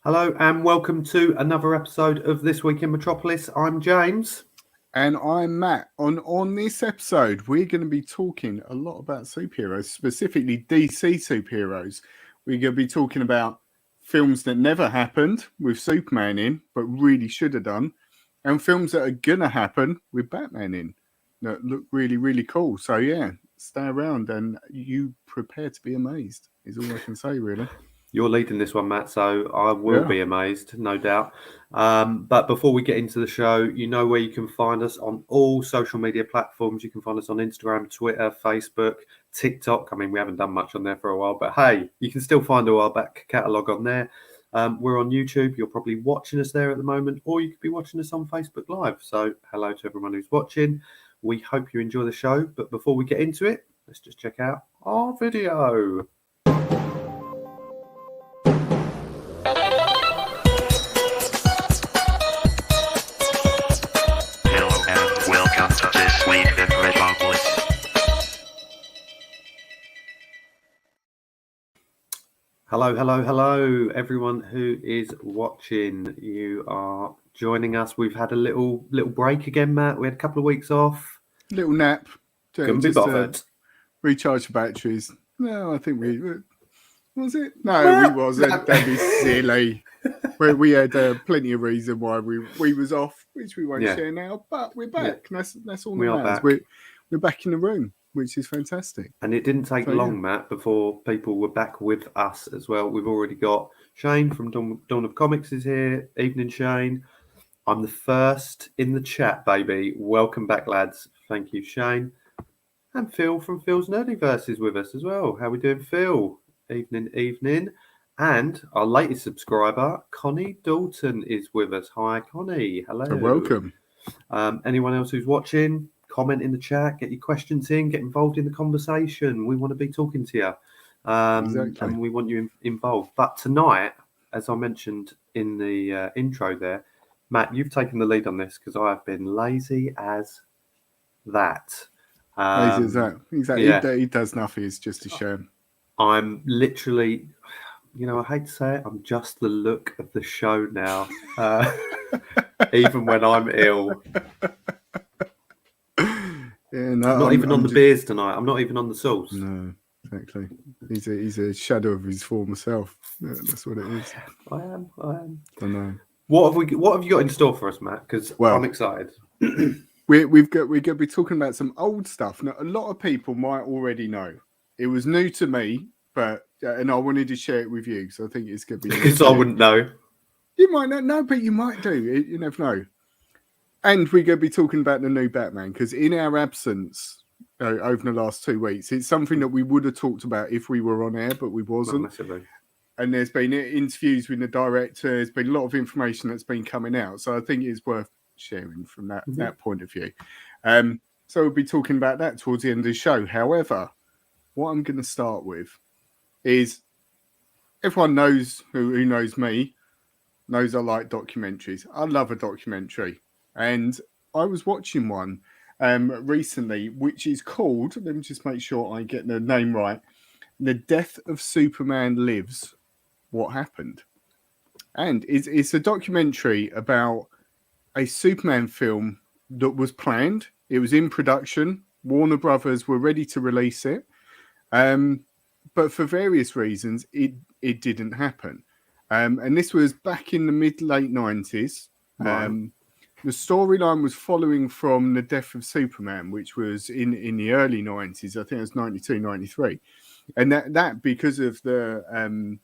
Hello and welcome to another episode of This Week in Metropolis. I'm James. And I'm Matt. On this episode, we're going to be talking a lot about superheroes, specifically DC superheroes. We're going to be talking about films that never happened with Superman in, but really should have done, and films that are going to happen with Batman in that look really, really cool. So, yeah, stay around and you prepare to be amazed, is all I can say, really. You're leading this one, Matt, so I will be amazed, no doubt. But before we get into the show, you know where you can find us on all social media platforms. You can find us on Instagram, Twitter, Facebook, TikTok. I mean, we haven't done much on there for a while, but hey, you can still find our back catalogue on there. We're on YouTube. You're probably watching us there at the moment, or you could be watching us on Facebook Live. So hello to everyone who's watching. We hope you enjoy the show. But before we get into it, let's just check out our video. This Week in Metropolis. Hello, everyone who is watching. You are joining us. We've had a little break again, Matt. We had a couple of weeks off. Little nap. Couldn't be bothered. Recharge the batteries. No, I think we... Was it? No, we wasn't. That'd be silly. We had plenty of reason why we was off, which we won't share now. But we're back. Yeah. That's all that matters. We're back in the room, which is fantastic. And it didn't take long, Matt, before people were back with us as well. We've already got Shane from Dawn of Comics is here. Evening, Shane. I'm the first in the chat, baby. Welcome back, lads. Thank you, Shane. And Phil from Phil's Nerdiverse is with us as well. How we doing, Phil? Evening. And our latest subscriber, Connie Dalton, is with us. Hi, Connie. Hello. So welcome. Anyone else who's watching, comment in the chat, get your questions in, get involved in the conversation. We want to be talking to you. Exactly. And we want you involved. But tonight, as I mentioned in the intro there, Matt, you've taken the lead on this because I have been lazy as that. Lazy as that. Exactly. Yeah. He does nothing. It's just a shame. I'm literally, I hate to say it, I'm just the look of the show now, even when I'm ill. Yeah, no, not even on the beers tonight. I'm not even on the sauce. No, exactly. He's a shadow of his former self. Yeah, that's what it is. I am. I know. What have you got in store for us, Matt? Because I'm excited. we're going to be talking about some old stuff. Now, a lot of people might already know. It was new to me, and I wanted to share it with you, so I think it's going to be... Because I wouldn't know. You might not know, but you might do. You never know. And we're going to be talking about the new Batman, because in our absence over the last 2 weeks, it's something that we would have talked about if we were on air, but we wasn't. And there's been interviews with the director. There's been a lot of information that's been coming out, so I think it's worth sharing from that point of view. So we'll be talking about that towards the end of the show. However... what I'm going to start with is everyone knows who knows me, knows I like documentaries. I love a documentary. And I was watching one recently, which is called, let me just make sure I get the name right, The Death of Superman Lives, What Happened. And it's a documentary about a Superman film that was planned. It was in production. Warner Brothers were ready to release it. But for various reasons, it didn't happen. And this was back in the mid-late 90s. The storyline was following from the death of Superman, which was in the early 90s. I think it was 92, 93. And that because of the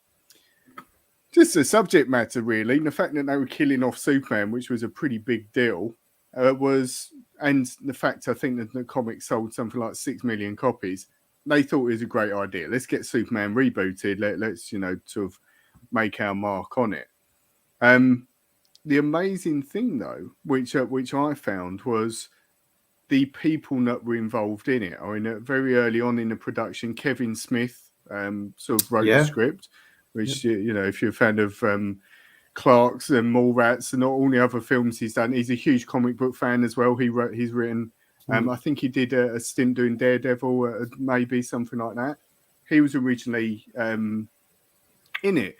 just the subject matter, really, the fact that they were killing off Superman, which was a pretty big deal, and the fact I think that the comic sold something like 6 million copies. They thought it was a great idea. Let's get Superman rebooted. Let's sort of make our mark on it. The amazing thing, though, which I found was the people that were involved in it. I mean, very early on in the production, Kevin Smith sort of wrote the script, which if you're a fan of Clarks and Mallrats and all the other films he's done, he's a huge comic book fan as well. He's written. I think he did a stint doing Daredevil, maybe something like that. He was originally in it.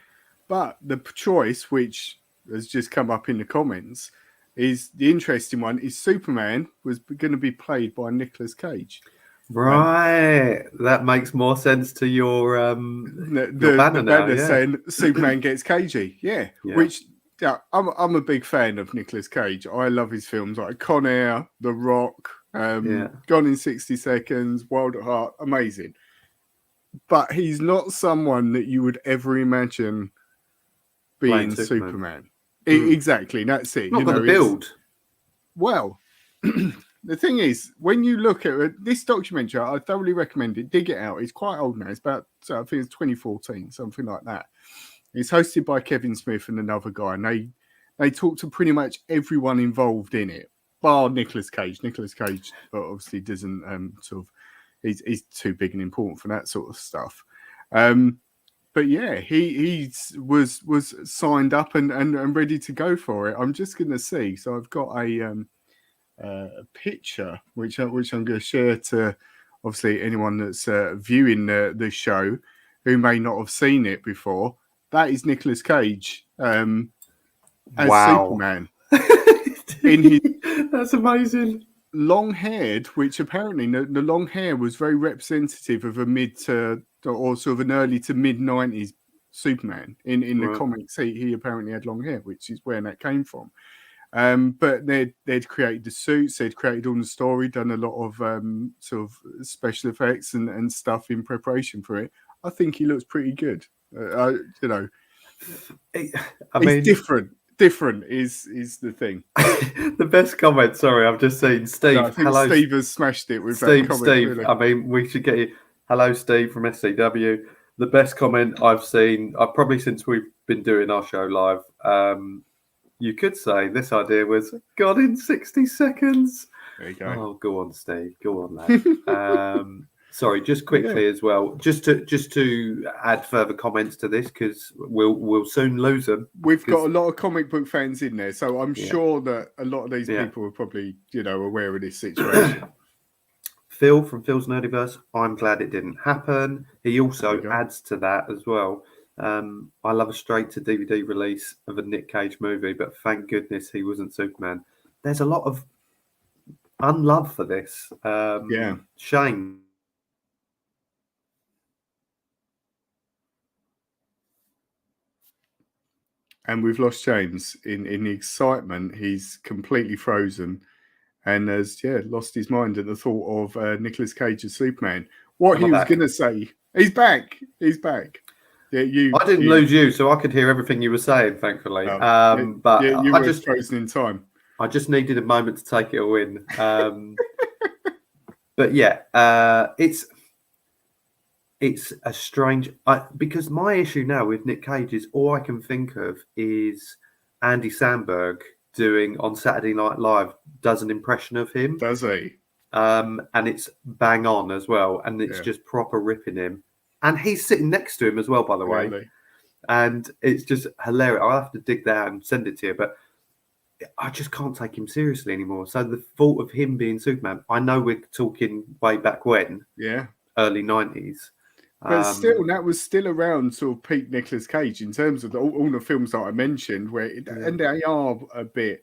But the choice, which has just come up in the comments, is the interesting one, is Superman was going to be played by Nicolas Cage. Right. That makes more sense to your banner now, yeah. Saying Superman gets Cagey. Yeah. Which I'm a big fan of Nicolas Cage. I love his films like Con Air, The Rock, Gone in 60 Seconds, Wild at Heart. Amazing. But he's not someone that you would ever imagine being Superman. Exactly, that's it. Not got the build. Well, the thing is, when you look at this documentary, I thoroughly recommend it. Dig it out. It's quite old now. It's about, I think it's 2014, something like that. It's hosted by Kevin Smith and another guy, and they talk to pretty much everyone involved in it, bar Nicolas Cage. Nicolas Cage obviously doesn't he's too big and important for that sort of stuff. But yeah, he was signed up and ready to go for it. I'm just going to see. So I've got a picture which I'm going to share to obviously anyone that's viewing the show who may not have seen it before. That is Nicolas Cage as Superman. That's amazing. Long-haired, which apparently the long hair was very representative of a mid to or sort of an early to mid 90s Superman. In the comics, he apparently had long hair, which is where that came from. But they'd created the suits, they'd created all the story, done a lot of sort of special effects and stuff in preparation for it. I think he looks pretty good. It's different. Different is the thing. The best comment. Sorry, I've just seen Steve. No, I think hello, Steve has smashed it with Steve. That comment, Steve. really. I mean, we should get you. Hello, Steve from SCW. The best comment I've seen, probably since we've been doing our show live. You could say this idea was gone in 60 seconds. There you go. Oh, go on, Steve. Go on, lad. Sorry, just quickly as well, just to add further comments to this, because we'll soon lose them. We've got a lot of comic book fans in there, so I'm sure that a lot of these people are probably aware of this situation. Phil from Phil's Nerdiverse, I'm glad it didn't happen. He also adds to that as well. I love a straight to DVD release of a Nick Cage movie, but thank goodness he wasn't Superman. There's a lot of unlove for this. Shame. And we've lost James in the excitement. He's completely frozen and has lost his mind at the thought of Nicolas Cage as Superman. What he was going to say, he's back. Yeah, I didn't lose you, so I could hear everything you were saying, thankfully. But you were just frozen in time. I just needed a moment to take it all in. But it's a strange, because my issue now with Nick Cage is all I can think of is Andy Samberg doing on Saturday Night Live does an impression of him. Does he? And it's bang on as well, and it's just proper ripping him. And he's sitting next to him as well, by the way. Really? And it's just hilarious. I'll have to dig that out and send it to you, but I just can't take him seriously anymore. So the thought of him being Superman, I know we're talking way back when, early 90s. But still, that was still around sort of peak Nicolas Cage in terms of all the films that I mentioned, and they are a bit,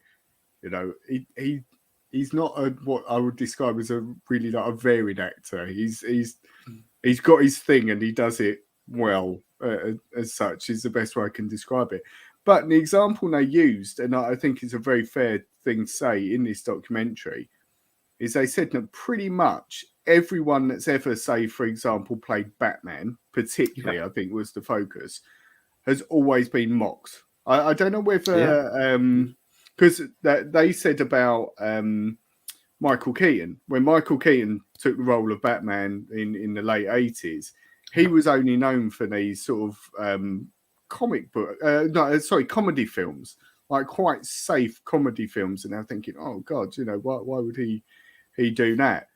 he's not what I would describe as a really like a varied actor. He's got his thing and he does it well, as such is the best way I can describe it. But the example they used, and I think it's a very fair thing to say in this documentary, is they said that pretty much everyone that's ever, say, for example, played Batman, particularly, I think was the focus, has always been mocked. I don't know whether, because they said about Michael Keaton, when Michael Keaton took the role of Batman in the late 80s, he was only known for these sort of comedy films, like quite safe comedy films. And I'm thinking, oh God, why would he do that?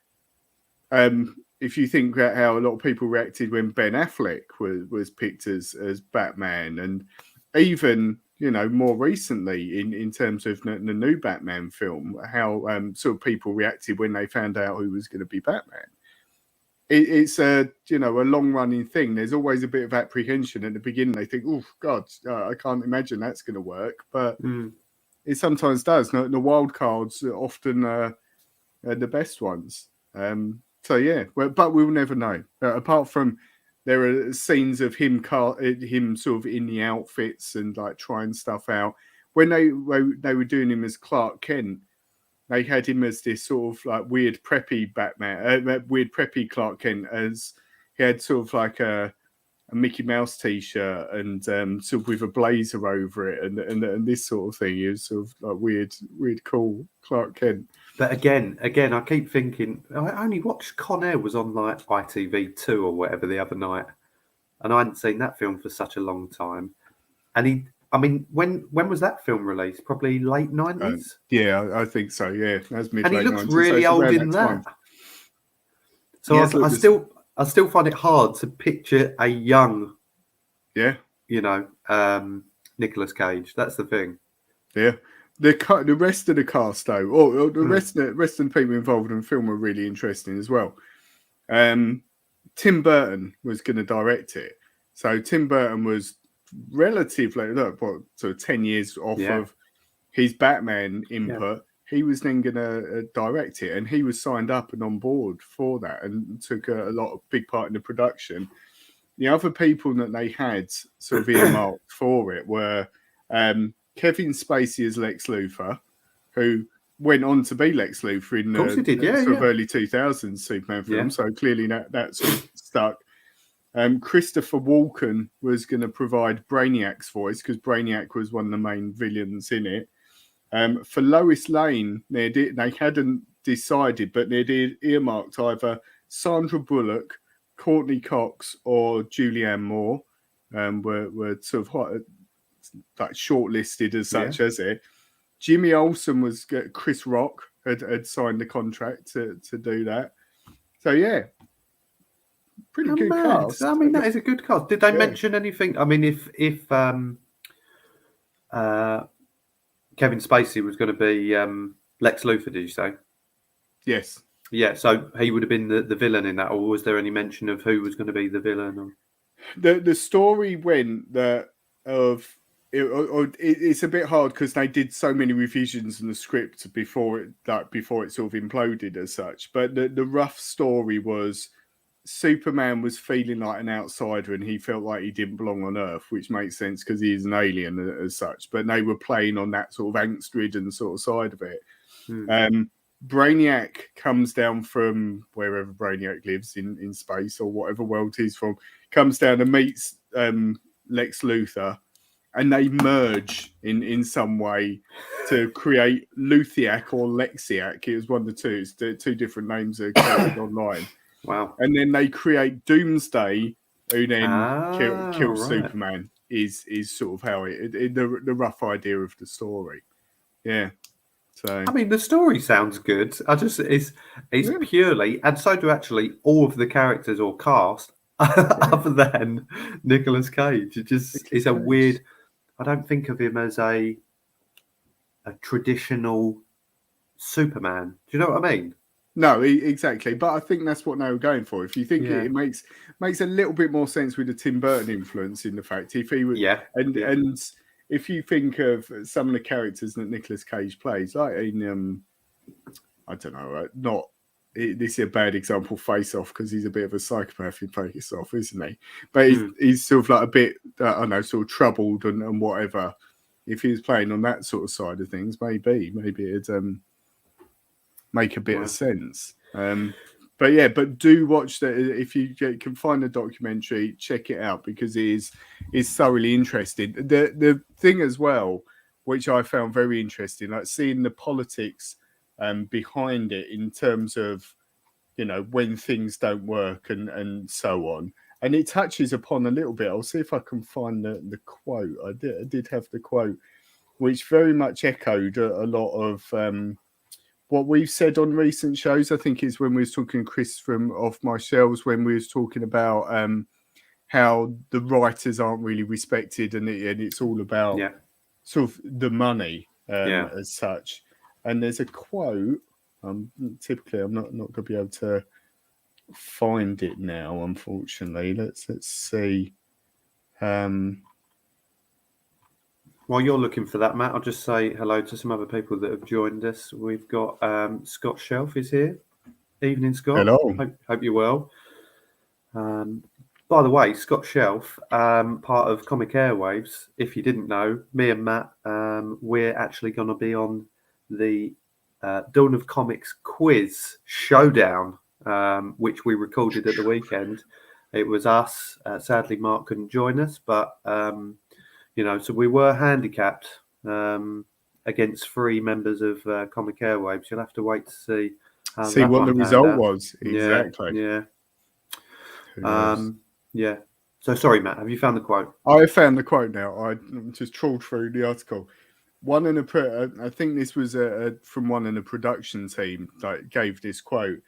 If you think about how a lot of people reacted when Ben Affleck was picked as Batman, and even more recently in terms of the new Batman film, how sort of people reacted when they found out who was going to be Batman. it's a a long running thing. There's always a bit of apprehension at the beginning. They think, oh God, I can't imagine that's going to work, but it sometimes does. The wild cards are often are the best ones. So yeah, but we'll never know. Apart from there are scenes of him sort of in the outfits and like trying stuff out. When they were doing him as Clark Kent, they had him as this sort of like weird preppy Batman, weird preppy Clark Kent, as he had sort of like a Mickey Mouse t-shirt and sort of with a blazer over it and this sort of thing. He was sort of like weird, cool Clark Kent. But again, I keep thinking, I only watched Con Air was on like ITV2 or whatever the other night, and I hadn't seen that film for such a long time. And when was that film released? Probably late 90s? Yeah, I think so, yeah. That's mid-late 90s. And he looks really old in that. So yes, I still find it hard to picture a young, Nicolas Cage. That's the thing. Yeah. The rest of the cast, though, or the rest of the people involved in the film were really interesting as well. Tim Burton was going to direct it. So Tim Burton was relatively, so 10 years off of his Batman input. He was then going to direct it, and he was signed up and on board for that and took a big part in the production. The other people that they had sort of earmarked for it were Kevin Spacey as Lex Luthor, who went on to be Lex Luthor in the early 2000s Superman film. So clearly that sort of stuck. Christopher Walken was going to provide Brainiac's voice because Brainiac was one of the main villains in it. For Lois Lane, they hadn't decided, but they did earmarked either Sandra Bullock, Courtney Cox, or Julianne Moore. Were sort of like shortlisted as such as it. Jimmy Olsen was Chris Rock had signed the contract to do that. So yeah, pretty good cast. I mean, that is a good cast. Did they mention anything? I mean, if Kevin Spacey was going to be Lex Luthor, did you say? Yes. Yeah, so he would have been the villain in that, or was there any mention of who was going to be the villain? Or... The story went that it's a bit hard because they did so many revisions in the script before it sort of imploded as such. But the rough story was Superman was feeling like an outsider and he felt like he didn't belong on Earth, which makes sense because he is an alien as such. But they were playing on that sort of angst-ridden sort of side of it. Brainiac comes down from wherever Brainiac lives in space or whatever world he's from, comes down and meets Lex Luthor, and they merge in some way to create Luthiac or Lexiac. It was one of the two. It's two different names that are quoted online. Wow. And then they create Doomsday, who then kills Superman, is sort of how the rough idea of the story. Yeah. So I mean, the story sounds good. It's purely, and so do actually all of the characters or cast, other than Nicolas Cage. It's a weird. I don't think of him as a traditional Superman. Do you know what I mean? No, exactly. But I think that's what they were going for. If you think it makes a little bit more sense with the Tim Burton influence in the fact if he would, and if you think of some of the characters that Nicolas Cage plays, like in I don't know, this is a bad example, Face Off, because he's a bit of a psychopath in Face Off, isn't he? But he's sort of like a bit, I don't know, sort of troubled and whatever. If he was playing on that sort of side of things, maybe it'd make a bit of sense. But do watch that if you can find the documentary, check it out because it is thoroughly interesting. The thing as well, which I found very interesting, like seeing the politics behind it in terms of when things don't work and so on. And it touches upon a little bit. I'll see if I can find the quote. I did have the quote, which very much echoed a lot of what we've said on recent shows. I think it's when we was talking Chris from Off My Shelves, when we was talking about how the writers aren't really respected and it's all about sort of the money as such. And there's a quote. Typically, I'm not going to be able to find it now, unfortunately. Let's see. While you're looking for that, Matt, I'll just say hello to some other people that have joined us. We've got Scott Shelf is here. Evening, Scott. Hello. Hope you're well. By the way, Scott Shelf, part of Comic Airwaves. If you didn't know, me and Matt, we're actually going to be on the Dawn of Comics quiz showdown, which we recorded at the weekend. It was us. Sadly, Mark couldn't join us, but so we were handicapped against 3 members of Comic Airwaves. You'll have to wait to see what the result was. Exactly. Yeah. Yeah. So sorry, Matt. Have you found the quote? I found the quote now. I just trawled through the article. I think this was from one in the production team that gave this quote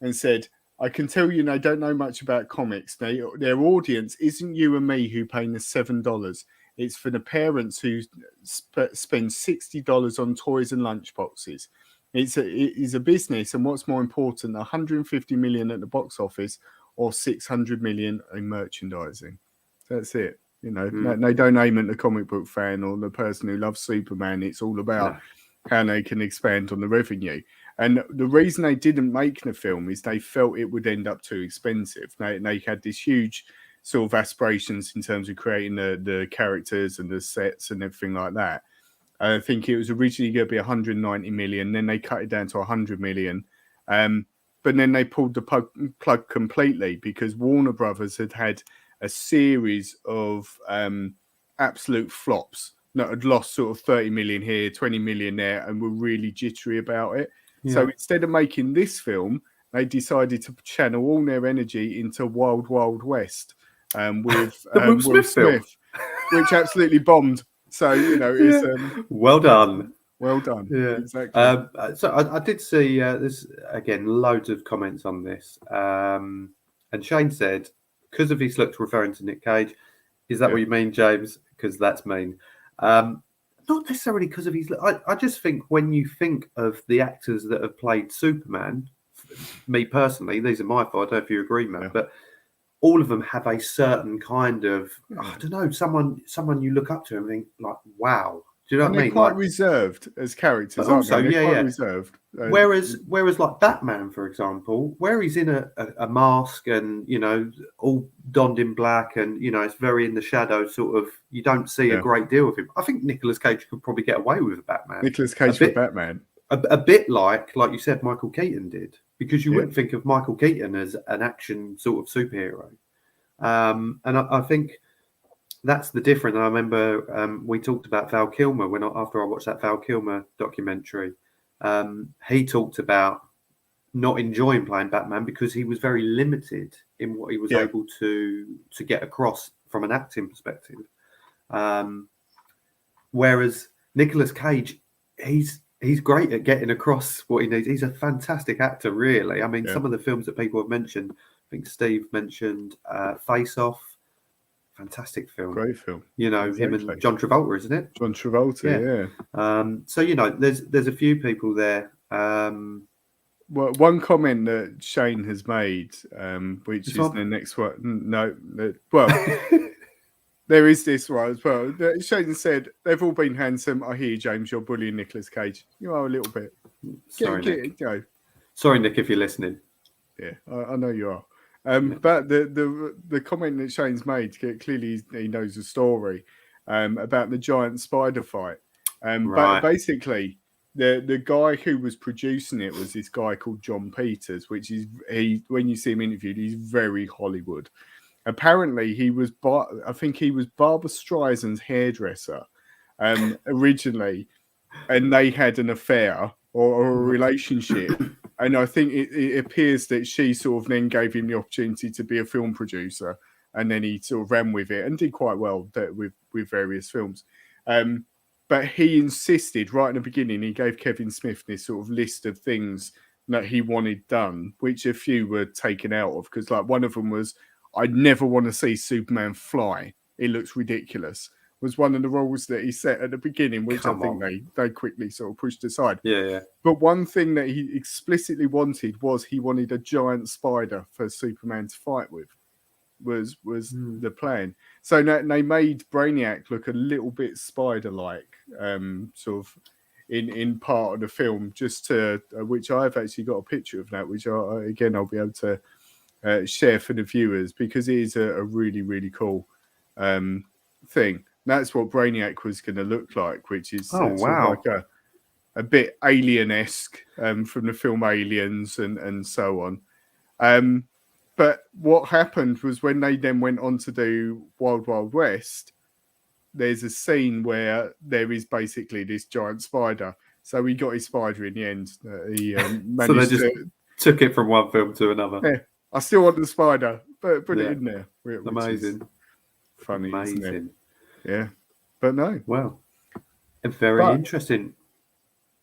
and said, "I can tell you they don't know much about comics. Their audience isn't you and me who pay the $7. It's for the parents who spend $60 on toys and lunchboxes. It is a business, and what's more important, 150 million at the box office or 600 million in merchandising. That's it. They don't aim at the comic book fan or the person who loves Superman. It's all about how they can expand on the revenue. And the reason they didn't make the film is they felt it would end up too expensive. They had this huge sort of aspirations in terms of creating the characters and the sets and everything like that. I think it was originally going to be 190 million. Then they cut it down to 100 million. But then they pulled the plug completely because Warner Brothers had a series of absolute flops that had lost sort of 30 million here, 20 million there, and were really jittery about it. Yeah. So instead of making this film, they decided to channel all their energy into Wild Wild West with Will Smith, which absolutely bombed. So, it's well done. Well done. Yeah, exactly. So I did see there's again loads of comments on this, and Shane said, "Because of his looks," referring to Nick Cage. Is that what you mean, James? Because that's mean. Not necessarily because of his look. I just think when you think of the actors that have played Superman, me personally, these are my thoughts. I don't know if you agree, Matt, but all of them have a certain kind of I don't know, someone you look up to and think like, wow. Do you know what I mean? They're quite reserved as characters, aren't they? They're quite reserved. Whereas like Batman, for example, where he's in a mask and, all donned in black and, it's very in the shadow, sort of, you don't see a great deal of him. I think Nicolas Cage could probably get away with a Batman. Nicolas Cage for Batman. A bit like you said, Michael Keaton did, because you wouldn't think of Michael Keaton as an action sort of superhero. And I think that's the difference. And I remember we talked about Val Kilmer after I watched that Val Kilmer documentary. He talked about not enjoying playing Batman because he was very limited in what he was able to get across from an acting perspective. Whereas Nicolas Cage, he's great at getting across what he needs. He's a fantastic actor, really. I mean, some of the films that people have mentioned, I think Steve mentioned Face Off. Fantastic film. Great film. Him and John Travolta, isn't it? John Travolta, yeah. So, there's a few people there. Well, one comment that Shane has made, which is the next one. There is this one as well. Shane said, they've all been handsome. I hear you, James. You're bullying Nicolas Cage. You are a little bit. Sorry, Nick. Sorry, Nick, if you're listening. Yeah, I know you are. But the comment that Shane's made, clearly he knows the story about the giant spider fight. But basically, the guy who was producing it was this guy called John Peters, which is when you see him interviewed, he's very Hollywood. Apparently, I think he was Barbra Streisand's hairdresser originally, and they had an affair or a relationship. And I think it appears that she sort of then gave him the opportunity to be a film producer, and then he sort of ran with it and did quite well with various films. But he insisted right in the beginning, he gave Kevin Smith this sort of list of things that he wanted done, which a few were taken out of, because like one of them was, I'd never want to see Superman fly. It looks ridiculous. was one of the rules that he set at the beginning, which Come I think they quickly sort of pushed aside. Yeah. But one thing that he explicitly wanted was he wanted a giant spider for Superman to fight with. Was the plan. So they made Brainiac look a little bit spider-like, sort of in part of the film, just to which I've actually got a picture of that, which I'll be able to share for the viewers, because it is a really, really cool thing. That's what Brainiac was going to look like, which is sort of like a bit alien-esque from the film Aliens and so on. But what happened was when they then went on to do Wild Wild West, there's a scene where there is basically this giant spider. So he got his spider in the end. He managed so they just took it from one film to another. Yeah, I still want the spider, but put it in there. Amazing. Funny, Amazing. isn't it? Yeah. But no. Well, very interesting.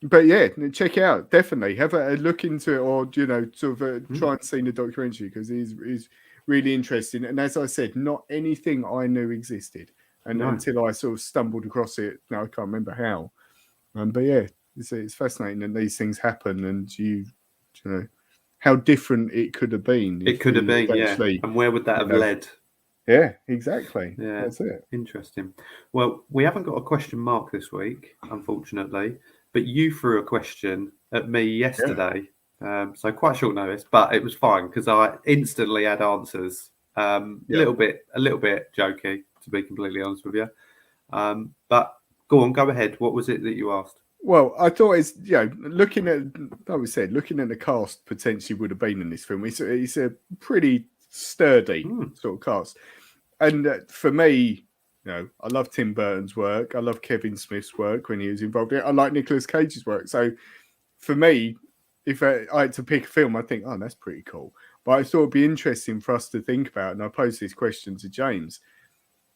But yeah, check it out. Definitely have a look into it, or sort of try and see the documentary, because he's really interesting. And as I said, not anything I knew existed, and until I sort of stumbled across it. Now I can't remember how. But yeah, it's fascinating that these things happen, and you know how different it could have been. It could have been, yeah. And where would that have led? Yeah, exactly. Yeah, that's it. Interesting. Well, we haven't got a question mark this week, unfortunately. But you threw a question at me yesterday, so quite short notice, but it was fine because I instantly had answers. A little bit jokey, to be completely honest with you. But go ahead. What was it that you asked? Well, I thought it's looking at the cast potentially would have been in this film. It's a pretty sturdy sort of cast, and for me. I love Tim Burton's work. I love Kevin Smith's work when he was involved in it. I like Nicolas Cage's work. So for me, if I had to pick a film, I think, oh, that's pretty cool. But I thought it'd be interesting for us to think about, and I posed this question to James.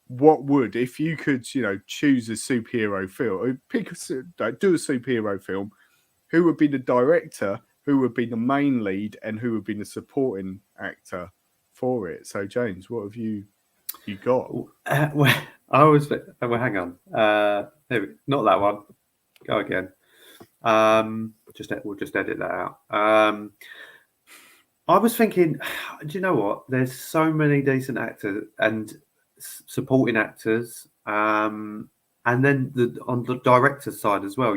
What would, if you could, choose a superhero film, or do a superhero film, who would be the director, who would be the main lead, and who would be the supporting actor for it? So James, what have you got? I always hang on. Not that one. Go again. We'll just edit that out. I was thinking, do you know what? There's so many decent actors and supporting actors, and then on the director's side as well.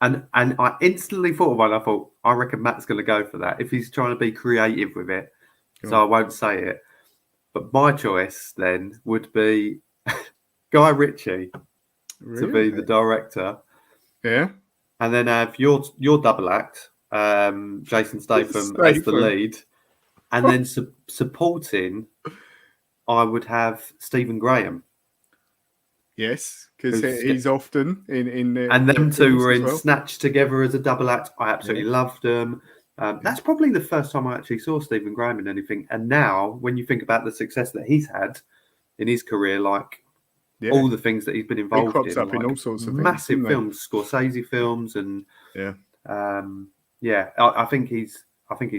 And I instantly thought of one. I thought, I reckon Matt's going to go for that if he's trying to be creative with it. So I won't say it. But my choice then would be Guy Ritchie to be the director. Yeah. And then have your double act, Jason Statham as the lead. And then supporting, I would have Stephen Graham. Yes, because he's often in the... And them two were in Snatch together as a double act. I absolutely loved them. That's probably the first time I actually saw Stephen Graham in anything. And now, when you think about the success that he's had in his career, like all the things that he's been involved in, up in all sorts of massive films, Scorsese films, and I think he's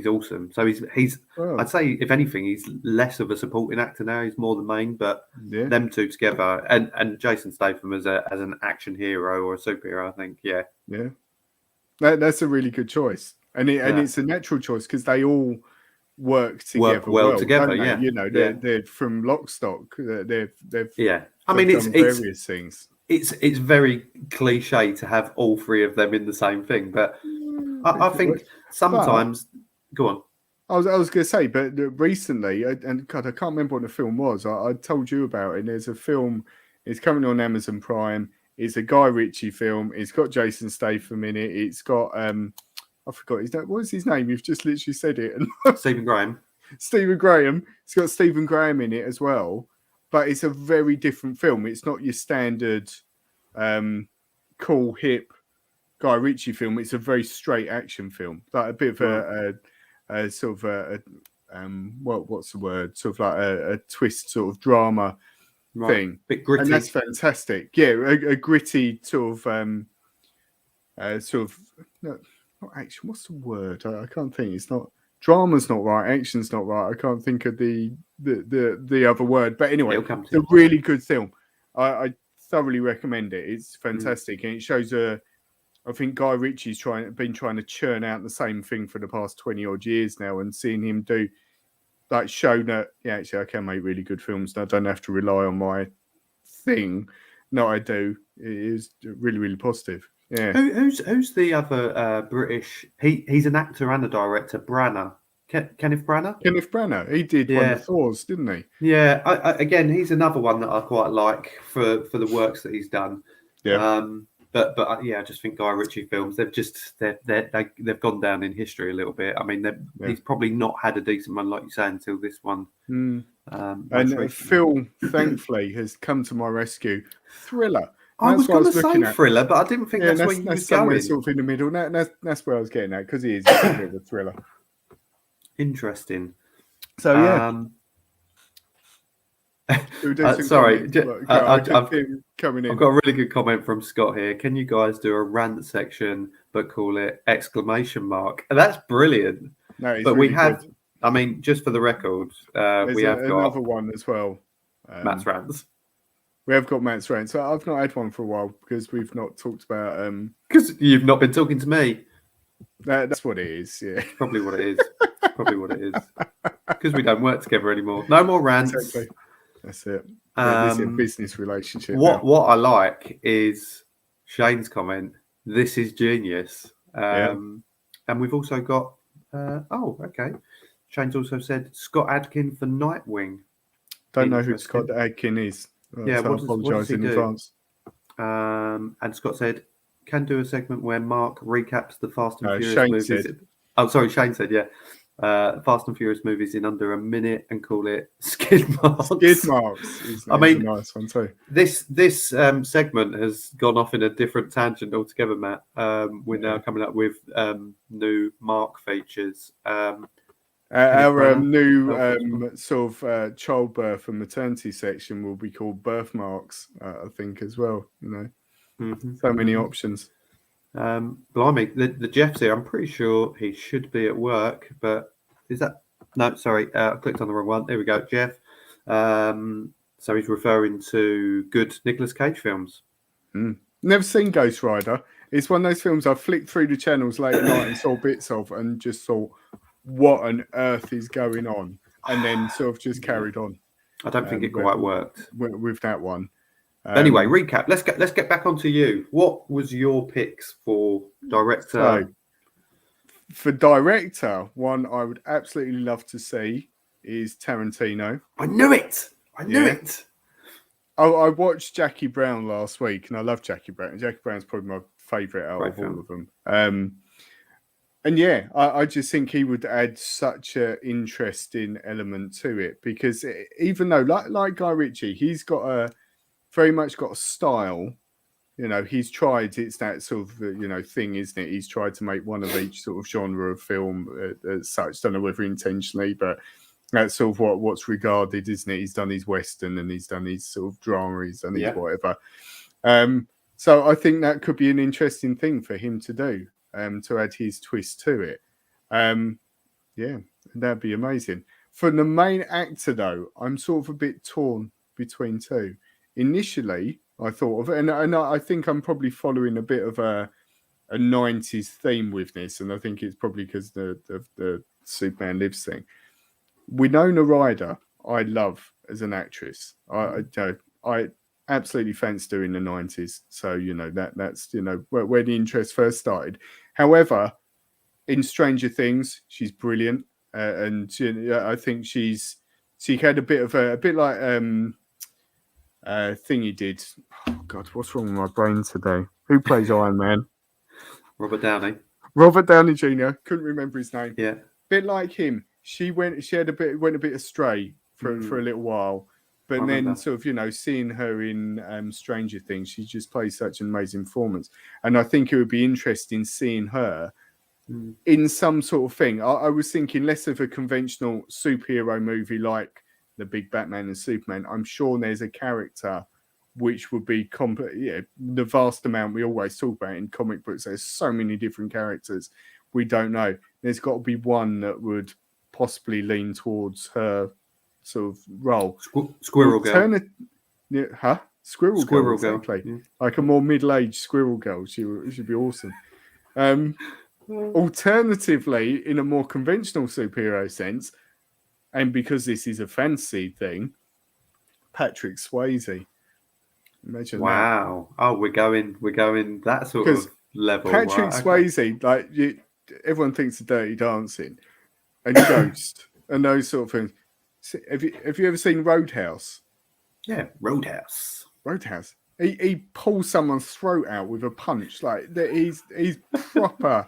awesome. So he's I'd say if anything, he's less of a supporting actor now. He's more the main, but them two together, and Jason Statham as an action hero or a superhero, I think, that's a really good choice. And it's a natural choice because they all work together well together. They're from lock stock. They've I mean, it's various things. It's very cliche to have all three of them in the same thing, but I think sometimes. Go on. I was going to say, but recently, and God, I can't remember what the film was. I told you about it. There's a film. It's coming on Amazon Prime. It's a Guy Ritchie film. It's got Jason Statham in it. It's got I forgot his name. What is his name? You've just literally said it. Stephen Graham. Stephen Graham. It's got Stephen Graham in it as well. But it's a very different film. It's not your standard cool, hip Guy Ritchie film. It's a very straight action film. Like a bit of a sort of what's the word? Sort of like a twist sort of drama thing. Bit gritty. And that's fantastic. Yeah, a gritty sort of not action. What's the word? I can't think. It's not drama's not right. Action's not right. I can't think of the other word. But anyway, it's a really good film. I thoroughly recommend it. It's fantastic, and it shows I think Guy Ritchie's been trying to churn out the same thing for the past 20 odd years now, and seeing him show that actually I can make really good films. And I don't have to rely on my thing. No, I do. It is really, really positive. Yeah. Who's the other British? He's an actor and a director. Branagh. Kenneth Branagh. Kenneth Branagh. He did one of Thor's, didn't he? Yeah. Again, he's another one that I quite like for the works that he's done. Yeah. But I just think Guy Ritchie films, they've gone down in history a little bit. I mean, he's probably not had a decent one, like you say, until this one. And Phil, thankfully, has come to my rescue. Thriller. I was going to say Thriller, but I didn't think that's where you was going. Sort of in the middle. That's where I was getting at, because he is a bit of a thriller. Interesting. So sorry, I've got coming in. I've got a really good comment from Scott here. Can you guys do a rant section but call it exclamation mark? That's brilliant. No, but really we have. Good. I mean, just for the record, we have got another one as well. Matt's rants. We have got Matt's rants. So I've not had one for a while because we've not talked about. Because you've not been talking to me. That's what it is. Yeah, probably what it is. Because we don't work together anymore. No more rants. Exactly. That's it. This is a business relationship. What I like is Shane's comment. This is genius. And we've also got. Okay. Shane's also said Scott Adkin for Nightwing. Don't know who Scott Adkin is. So I apologise in advance. And Scott said, can do a segment where Mark recaps the Fast and Furious movies. Shane said, Fast and Furious movies in under a minute and call it skid marks. Skid marks. Is a nice one too. This segment has gone off in a different tangent altogether, Matt. We're now coming up with new Mark features. Our new sort of childbirth and maternity section will be called birthmarks, I think, as well. So many options. Blimey, the Jeff's here. I'm pretty sure he should be at work, but is that? No, sorry, I clicked on the wrong one. There we go, Jeff. So he's referring to good Nicolas Cage films. Never seen Ghost Rider. It's one of those films I flicked through the channels late at night and saw bits of, and just thought, what on earth is going on? And then sort of just carried on. I don't think it quite worked with that one. Anyway, recap. Let's get back onto you. What was your picks for director? So, for director, one I would absolutely love to see is Tarantino. I knew it. I watched Jackie Brown last week, and I love Jackie Brown. Jackie Brown's probably my favourite out of all of them. And I just think he would add such an interesting element to it, because even though, like Guy Ritchie, he's got very much got a style. He's tried. It's that sort of thing, isn't it? He's tried to make one of each sort of genre of film as such. Don't know whether intentionally, but that's sort of what's regarded, isn't it? He's done his Western and he's done his sort of drama. He's done his whatever. So I think that could be an interesting thing for him to do. To add his twist to it. That'd be amazing. For the main actor, though, I'm sort of a bit torn between two. Initially, I thought of, and I think I'm probably following a bit of a 90s theme with this, and I think it's probably because the Superman Lives thing. Winona Ryder, I love as an actress. I absolutely fancy doing the 90s. So, that's where the interest first started. However, in Stranger Things, she's brilliant. And I think she had a bit like thing he did. Oh God, what's wrong with my brain today? Who plays Iron Man? Robert Downey Jr. Couldn't remember his name. Yeah. Bit like him. She went a bit astray for a little while. But then sort of, seeing her in Stranger Things, she just plays such an amazing performance. And I think it would be interesting seeing her in some sort of thing. I was thinking less of a conventional superhero movie like the big Batman and Superman. I'm sure there's a character which would be the vast amount we always talk about in comic books. There's so many different characters. We don't know. There's got to be one that would possibly lean towards her sort of role. Squirrel Girl. Squirrel Girl, Girl. exactly. Yeah. Like a more middle-aged Squirrel Girl. She should be awesome. Alternatively, in a more conventional superhero sense, and because this is a fantasy thing, Patrick Swayze. Imagine that. Wow. Oh, we're going that sort Because of level. Patrick Right? Swayze, like everyone thinks of Dirty Dancing and Ghost and those sort of things. Have you ever seen Roadhouse? Yeah, Roadhouse. Roadhouse. He pulls someone's throat out with a punch. Like that, he's proper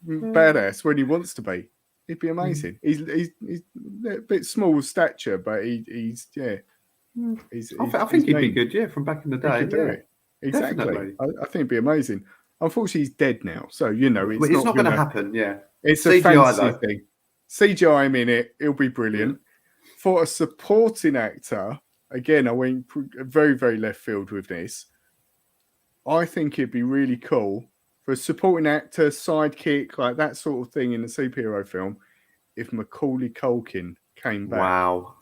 badass when he wants to be. He'd be amazing. He's a bit small stature, but he's I think he'd be good. Yeah, from back in the day. He could do it. Exactly. Definitely. I think it'd be amazing. Unfortunately, he's dead now, so it's not going to happen. Yeah, it's CGI, a fantasy though. thing. CGI him in it, it'll be brilliant. For a supporting actor, again, I went very, very left field with this. I think it'd be really cool for a supporting actor, sidekick, like that sort of thing in a superhero film, if Macaulay Culkin came back. Wow.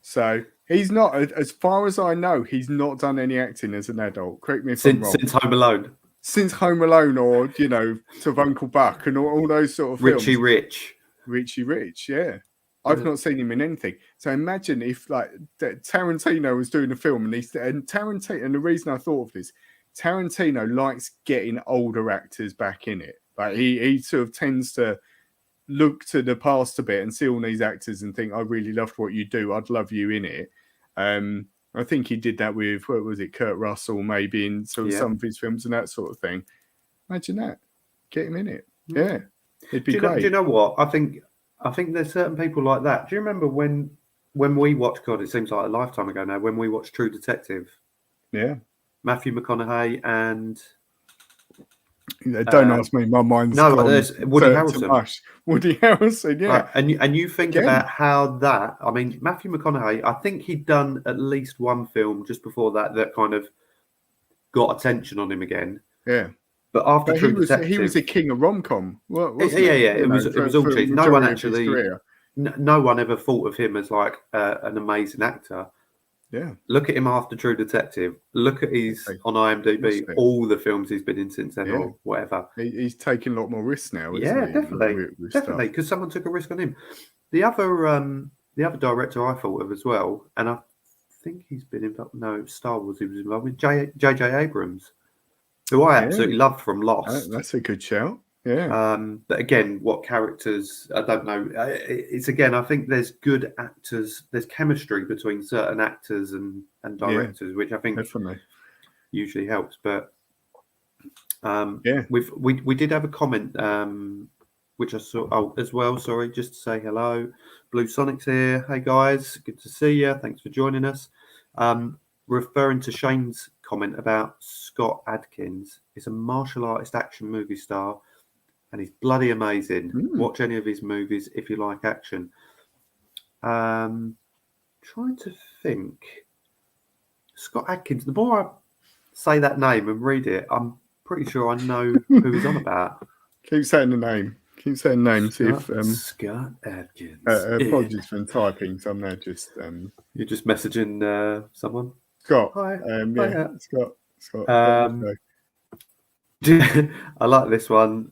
So he's not, as far as I know, he's not done any acting as an adult. Correct me if I'm wrong. Since Home Alone. Since Home Alone, or to Uncle Buck and all those sort of films. Richie Rich, yeah. I've not seen him in anything. So imagine if like Tarantino was doing a film and Tarantino, and the reason I thought of this, Tarantino likes getting older actors back in it. Like he sort of tends to look to the past a bit and see all these actors and think, I really loved what you do. I'd love you in it. I think he did that with, what was it, Kurt Russell, maybe in sort of some of his films and that sort of thing. Imagine that. Get him in it. Yeah. It'd be great. Do you know what? I think there's certain people like that. Do you remember when we watched, God, it seems like a lifetime ago now, when we watched True Detective? Yeah. Matthew McConaughey and... Don't ask me, my mind's gone. There's Woody Harrelson. Woody Harrelson, yeah. Right. And you think about how that... I mean, Matthew McConaughey, I think he'd done at least one film just before that kind of got attention on him again. Yeah. But after True Detective... He was the king of rom-com, wasn't he? Yeah. It was all cheap. No one actually... No one ever thought of him as like an amazing actor. Yeah. Look at him after True Detective. Look at on IMDb, all the films he's been in since then, or whatever. He's taking a lot more risks now, isn't he? Definitely, because someone took a risk on him. The other director I thought of as well, and I think he's been involved. No, Star Wars. He was involved with J.J. Abrams, who I absolutely loved from Lost. That's a good shout. Yeah. But again, what characters? I don't know. It's again. I think there's good actors. There's chemistry between certain actors and directors, which I think usually helps. But we did have a comment, which I saw as well. Sorry, just to say hello. Blue Sonic's here. Hey guys, good to see you. Thanks for joining us. Referring to Shane's comment about Scott Adkins, it's a martial artist action movie star. And he's bloody amazing. Watch any of his movies if you like action. Trying to think. Scott Adkins. The more I say that name and read it, I'm pretty sure I know who he's on about. Keep saying the name. See if Scott Adkins. Apologies for typing. So I'm now just You're just messaging someone. Scott. Hi. Hi. Scott. I like this one.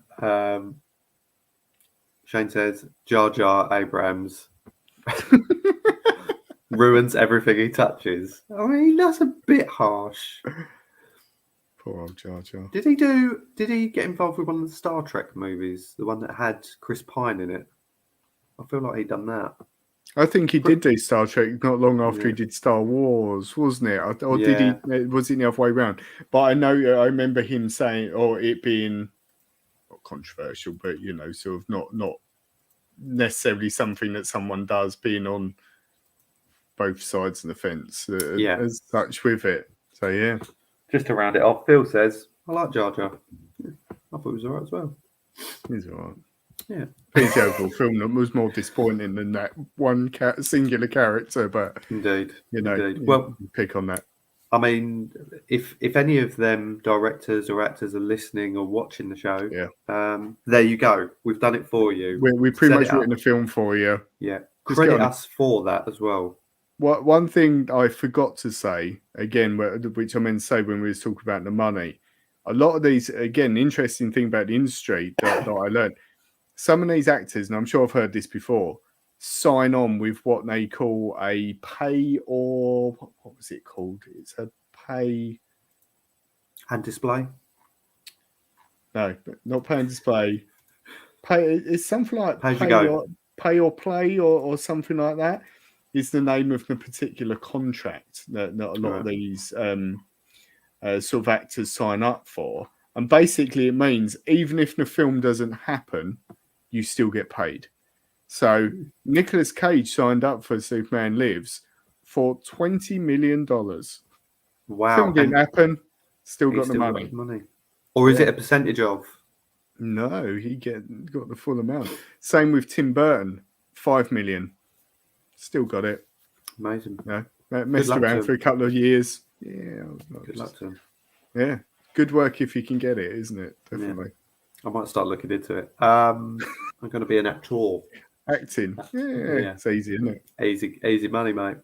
Shane says Jar Jar Abrams ruins everything he touches. I mean, that's a bit harsh. Poor old Jar Jar. Did he get involved with one of the Star Trek movies, the one that had Chris Pine in it? I feel like he'd done that. I think he did do Star Trek not long after he did Star Wars, wasn't it? Or did he? Was it the other way around? But I remember him saying, or it being not controversial, but sort of not necessarily something that someone does, being on both sides of the fence, as such with it. So yeah. Just to round it off, Phil says, "I like Jar Jar. Yeah, I thought he was alright as well. He's alright. Yeah." The overall film that was more disappointing than that one singular character, but indeed. Well, pick on that. I mean, if any of them directors or actors are listening or watching the show, there you go. We've done it for you. We've pretty much written a film for you. Yeah, credit us for that as well. one thing I forgot to say again, which I meant to say when we was talking about the money, a lot of these, again, interesting thing about the industry that I learned. Some of these actors, and I'm sure I've heard this before, sign on with what they call a pay, or what was it called? It's a pay and display. No, not pay and display. Pay. It's something like pay or play or something like that. Is the name of the particular contract that a lot of these sort of actors sign up for. And basically it means even if the film doesn't happen, you still get paid. So Nicolas Cage signed up for Superman Lives for $20 million. Wow. Film didn't happen, still got the money. Or is it a percentage of? No, he got the full amount. Same with Tim Burton, $5 million. Still got it. Amazing. Yeah. Messed around for a couple of years. Yeah. Good luck to him. Yeah. Good work if you can get it, isn't it? Definitely. Yeah. I might start looking into it. I'm going to be an actor. Acting. Yeah. It's easy, isn't it? Easy money, mate.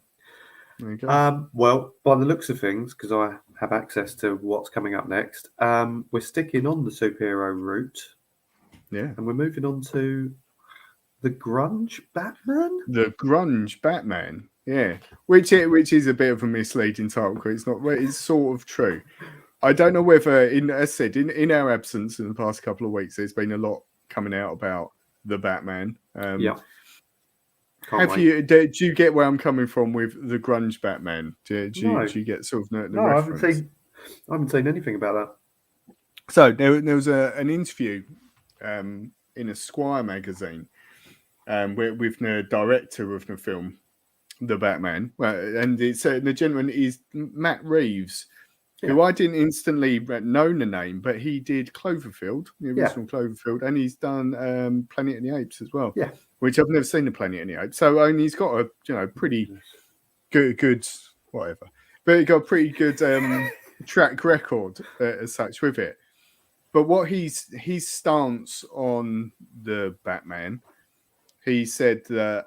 There you go. Well, by the looks of things, because I have access to what's coming up next, we're sticking on the superhero route. Yeah. And we're moving on to the Grunge Batman? The Grunge Batman. Yeah. Which is a bit of a misleading title, because it's not. It's sort of true. I don't know whether, as I said, in our absence in the past couple of weeks, there's been a lot coming out about the Batman. Yeah. Do you get where I'm coming from with the Grunge Batman? Do you get sort of the reference? I haven't seen anything about that. So there was an interview in a Squire magazine with the director of the film, The Batman, and it's the gentleman is Matt Reeves, who I didn't instantly know the name, but he did Cloverfield, the original Cloverfield, and he's done Planet of the Apes as well. Yeah. Which I've never seen the Planet of the Apes. So he's got a pretty good whatever. But he got a pretty good track record as such with it. But what his stance on the Batman, he said that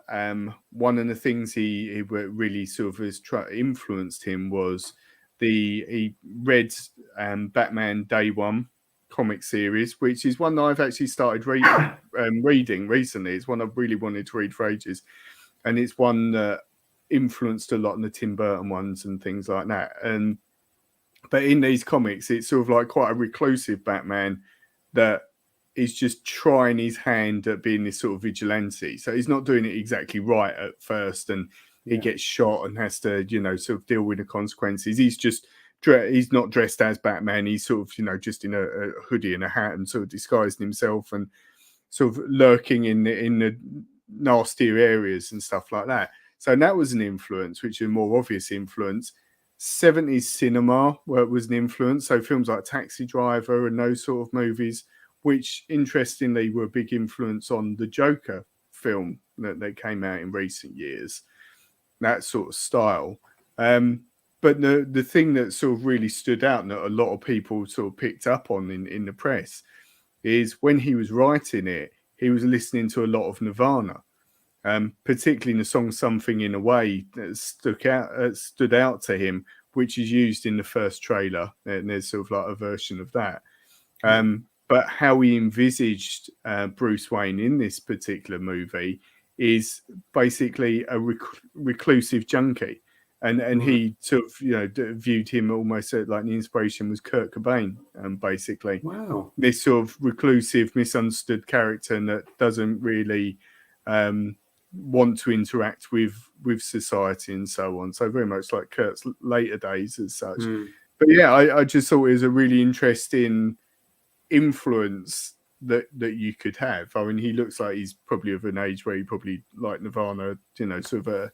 one of the things he really sort of has influenced him was he read Batman Day One comic series, which is one that I've actually started reading recently. It's one I've really wanted to read for ages, and it's one that influenced a lot in the Tim Burton ones and things like that. But in these comics, it's sort of like quite a reclusive Batman that is just trying his hand at being this sort of vigilante. So he's not doing it exactly right at first, and he gets shot and has to, sort of deal with the consequences. He's not dressed as Batman. He's sort of, just in a hoodie and a hat and sort of disguising himself and sort of lurking in the nastier areas and stuff like that. So that was an influence, which is a more obvious influence. 70s cinema was an influence. So films like Taxi Driver and those sort of movies, which interestingly were a big influence on the Joker film that came out in recent years. That sort of style. But the thing that sort of really stood out and that a lot of people sort of picked up on in the press is when he was writing it, he was listening to a lot of Nirvana, particularly in the song Something in a Way that stood out to him, which is used in the first trailer. And there's sort of like a version of that. But how he envisaged Bruce Wayne in this particular movie is basically a reclusive junkie. And he sort of, viewed him almost like the inspiration was Kurt Cobain, basically. Wow. This sort of reclusive, misunderstood character that doesn't really want to interact with society and so on. So very much like Kurt's later days as such. But yeah, I just thought it was a really interesting influence that you could have. I mean, he looks like he's probably of an age where he probably like Nirvana, sort of a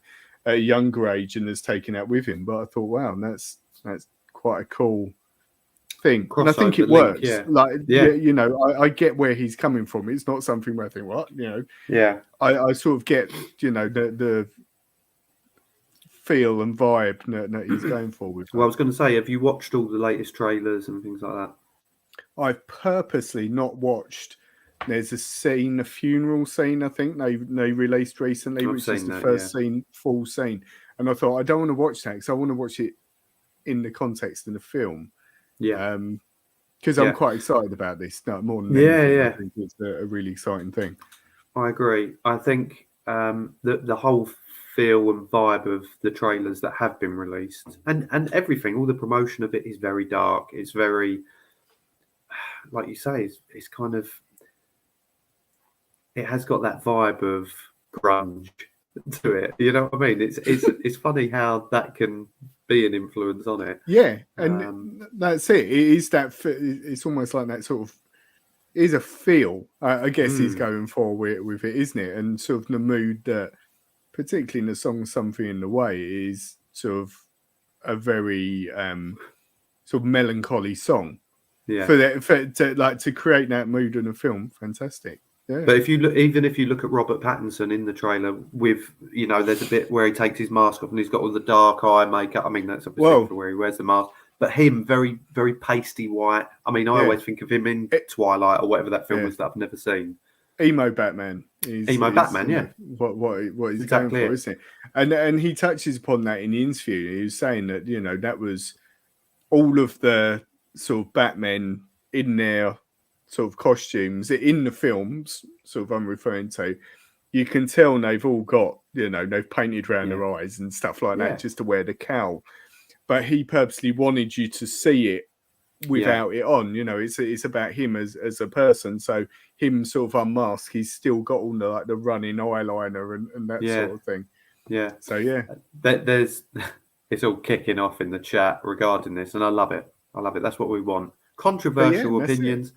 younger age and has taken that with him. But I thought, wow, that's quite a cool thing. Crossover and I think it link, works. I get where he's coming from. It's not something where I think, what, I sort of get, the feel and vibe that he's going for with. Well, I was going to say, have you watched all the latest trailers and things like that? I've purposely not watched. There's a funeral scene, I think they released recently, which is the first full scene. and I thought I don't want to watch that because I want to watch it in the context of the film. Yeah. Because I'm quite excited about this. No, more than Yeah, anything, yeah. I think it's a really exciting thing. I agree. I think the whole feel and vibe of the trailers that have been released and everything, all the promotion of it is very dark. It's very, like you say, it's kind of, it has got that vibe of grunge to it. You know what I mean? It's funny how that can be an influence on it. Yeah, and that's it. It is that. It's almost like that sort of. Is a feel. I guess he's going for with it, isn't it? And sort of the mood that, particularly in the song "Something in the Way," is sort of a very sort of melancholy song. Yeah. To create that mood in a film, fantastic. Yeah. But if you look, even if you look at Robert Pattinson in the trailer, with there's a bit where he takes his mask off and he's got all the dark eye makeup. I mean, that's obviously where he wears the mask. But him, very, very pasty white. I mean, I always think of him in Twilight or whatever that film was that I've never seen. Emo Batman. Batman, yeah. What he's going for, isn't it? And he touches upon that in the interview. He was saying that that was all of the sort of Batmen in their sort of costumes in the films. Sort of I'm referring to. You can tell they've all got they've painted around their eyes and stuff like that just to wear the cowl. But he purposely wanted you to see it without it on. It's about him as a person. So him sort of unmasked, he's still got all the running eyeliner and that sort of thing. Yeah. So yeah, there's it's all kicking off in the chat regarding this, and I love it. That's what we want. Controversial opinions,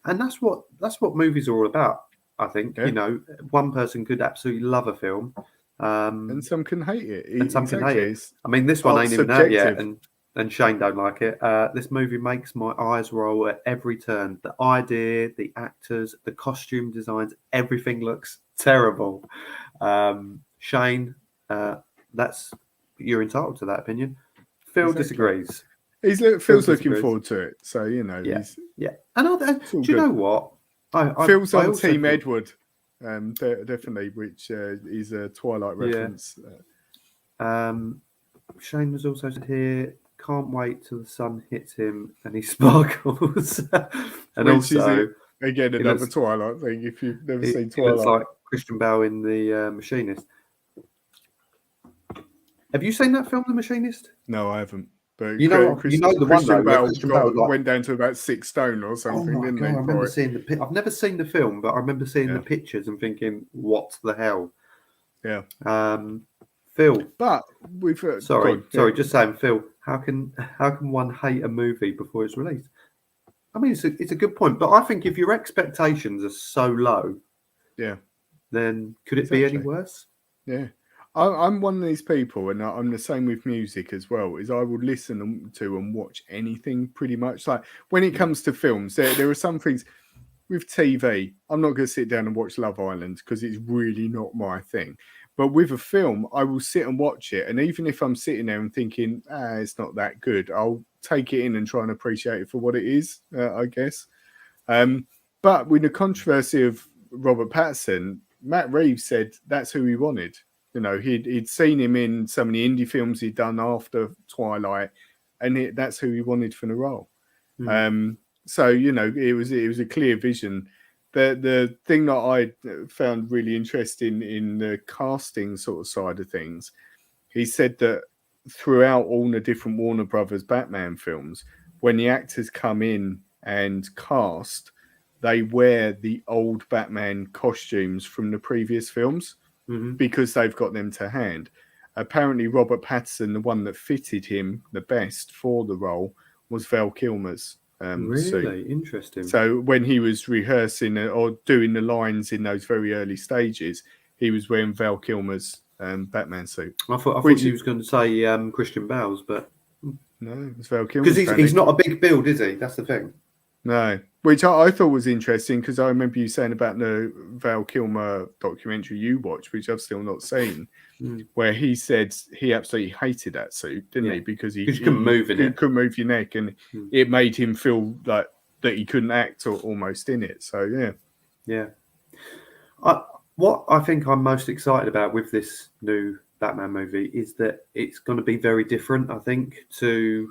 and that's what movies are all about. I think one person could absolutely love a film. And some can hate it. And some can hate it. I mean, this one ain't even out yet, and Shane don't like it. This movie makes my eyes roll at every turn. The idea, the actors, the costume designs, everything looks terrible. Shane, you're entitled to that opinion. Phil disagrees. Phil's looking forward to it, so yeah. And do you know what? Phil's on Team Edward. Definitely, which is a Twilight reference. Shane was also here. Can't wait till the sun hits him and he sparkles. And which also, again, another Twilight thing. If you've never seen Twilight, it looks like Christian Bale in The Machinist. Have you seen that film, The Machinist? No, I haven't. But the Christian one Bale went down to about 6 stone or something, didn't he? I remember seeing I've never seen the film, but I remember seeing the pictures and thinking, "What the hell?" Yeah. Phil, but we've sorry, just saying, Phil. How can one hate a movie before it's released? I mean, it's a good point, but I think if your expectations are so low, then could it be any worse? Yeah. I'm one of these people, and I'm the same with music as well, is I would listen to and watch anything pretty much. Like when it comes to films, there are some things with TV, I'm not going to sit down and watch Love Island because it's really not my thing. But with a film, I will sit and watch it. And even if I'm sitting there and thinking, it's not that good, I'll take it in and try and appreciate it for what it is, I guess. But with the controversy of Robert Pattinson, Matt Reeves said that's who he wanted. He'd seen him in some of the indie films he'd done after Twilight, and that's who he wanted for the role. So it was a clear vision. The thing that I found really interesting in the casting sort of side of things, he said that throughout all the different Warner Brothers Batman films, when the actors come in and cast, they wear the old Batman costumes from the previous films. Because they've got them to hand. Apparently, Robert Pattinson, the one that fitted him the best for the role, was Val Kilmer's suit. Interesting. So when he was rehearsing or doing the lines in those very early stages, he was wearing Val Kilmer's Batman suit. I thought he was going to say Christian Bale's, but no, it was Val Kilmer's. Because he's not a big build, is he? That's the thing. No, which I thought was interesting because I remember you saying about the Val Kilmer documentary you watched, which I've still not seen, where he said he absolutely hated that suit, didn't he? Because he couldn't move in it. Couldn't move your neck, and it made him feel like that he couldn't act or almost in it. So yeah. What I think I'm most excited about with this new Batman movie is that it's going to be very different, I think, to,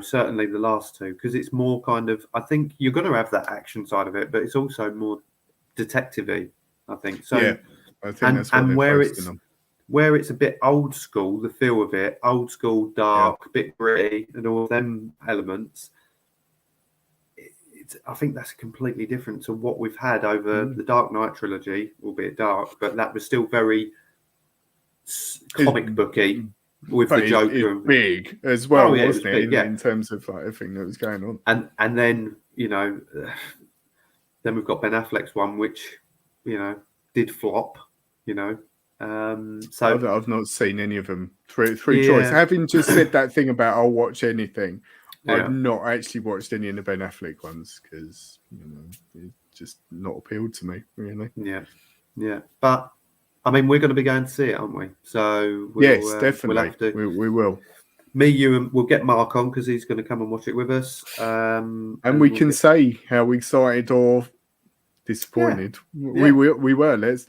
certainly the last two, because it's more kind of, I think you're going to have that action side of it, but it's also more detective-y, I think. So, yeah, I think that's what they're focusing on. Where it's a bit old school, the feel of it, old school, dark, a bit gritty, and all of them elements, I think that's completely different to what we've had over the Dark Knight trilogy, albeit dark, but that was still very comic booky with the Joker. It was big as well, wasn't it? In terms of like everything that was going on. And then, then we've got Ben Affleck's one, which, did flop, So I've not seen any of them. Three choice. Having just said that thing about I'll watch anything, I've not actually watched any of the Ben Affleck ones because it's just not appealed to me, really. Yeah. But I mean, we're going to be going to see it, aren't we? So yes, definitely. We'll have to. We will. Me, you, and we'll get Mark on because he's going to come and watch it with us. And we can say how excited or disappointed we were. Let's